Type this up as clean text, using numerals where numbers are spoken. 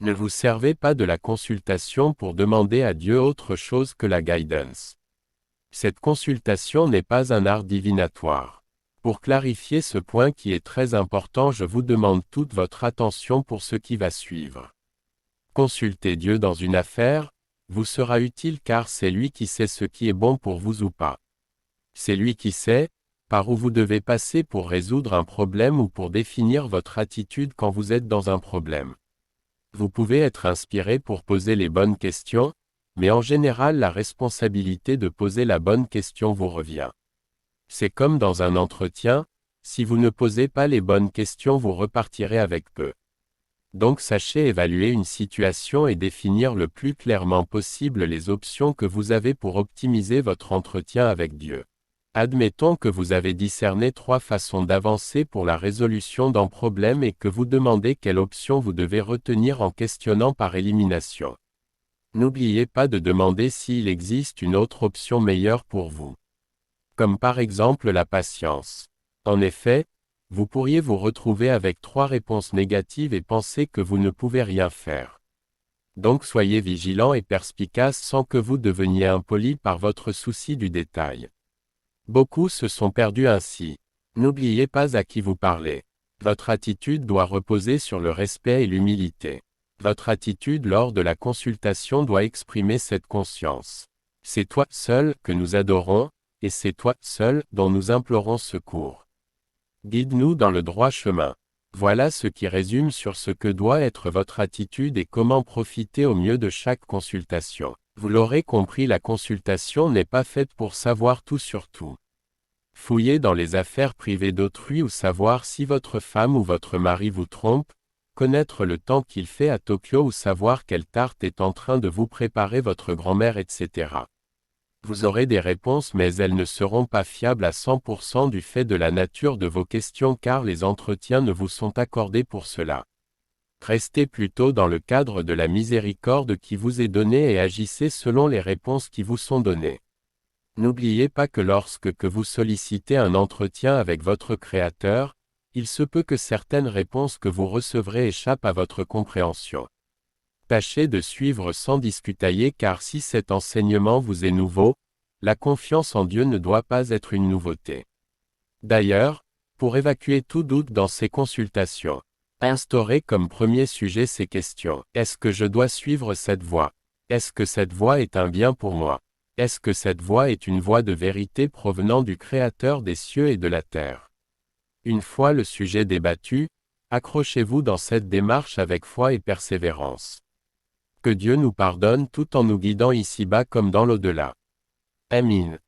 Ne vous servez pas de la consultation pour demander à Dieu autre chose que la guidance. Cette consultation n'est pas un art divinatoire. Pour clarifier ce point qui est très important, je vous demande toute votre attention pour ce qui va suivre. Consulter Dieu dans une affaire vous sera utile car c'est lui qui sait ce qui est bon pour vous ou pas. C'est lui qui sait par où vous devez passer pour résoudre un problème ou pour définir votre attitude quand vous êtes dans un problème. Vous pouvez être inspiré pour poser les bonnes questions, mais en général la responsabilité de poser la bonne question vous revient. C'est comme dans un entretien, si vous ne posez pas les bonnes questions vous repartirez avec peu. Donc sachez évaluer une situation et définir le plus clairement possible les options que vous avez pour optimiser votre entretien avec Dieu. Admettons que vous avez discerné 3 façons d'avancer pour la résolution d'un problème et que vous demandez quelle option vous devez retenir en questionnant par élimination. N'oubliez pas de demander s'il existe une autre option meilleure pour vous. Comme par exemple la patience. En effet, vous pourriez vous retrouver avec 3 réponses négatives et penser que vous ne pouvez rien faire. Donc soyez vigilant et perspicace sans que vous deveniez impoli par votre souci du détail. Beaucoup se sont perdus ainsi. N'oubliez pas à qui vous parlez. Votre attitude doit reposer sur le respect et l'humilité. Votre attitude lors de la consultation doit exprimer cette conscience. C'est toi seul que nous adorons, et c'est toi seul dont nous implorons secours. Guide-nous dans le droit chemin. Voilà ce qui résume sur ce que doit être votre attitude et comment profiter au mieux de chaque consultation. Vous l'aurez compris, la consultation n'est pas faite pour savoir tout sur tout. Fouiller dans les affaires privées d'autrui ou savoir si votre femme ou votre mari vous trompe, connaître le temps qu'il fait à Tokyo ou savoir quelle tarte est en train de vous préparer votre grand-mère, etc. Vous aurez des réponses mais elles ne seront pas fiables à 100% du fait de la nature de vos questions car les entretiens ne vous sont accordés pour cela. Restez plutôt dans le cadre de la miséricorde qui vous est donnée et agissez selon les réponses qui vous sont données. N'oubliez pas que lorsque vous sollicitez un entretien avec votre Créateur, il se peut que certaines réponses que vous recevrez échappent à votre compréhension. Tâchez de suivre sans discutailler car si cet enseignement vous est nouveau, la confiance en Dieu ne doit pas être une nouveauté. D'ailleurs, pour évacuer tout doute dans ces consultations, instaurez comme premier sujet ces questions. Est-ce que je dois suivre cette voie? Est-ce que cette voie est un bien pour moi? Est-ce que cette voie est une voie de vérité provenant du Créateur des cieux et de la terre? Une fois le sujet débattu, accrochez-vous dans cette démarche avec foi et persévérance. Que Dieu nous pardonne tout en nous guidant ici-bas comme dans l'au-delà. Amin.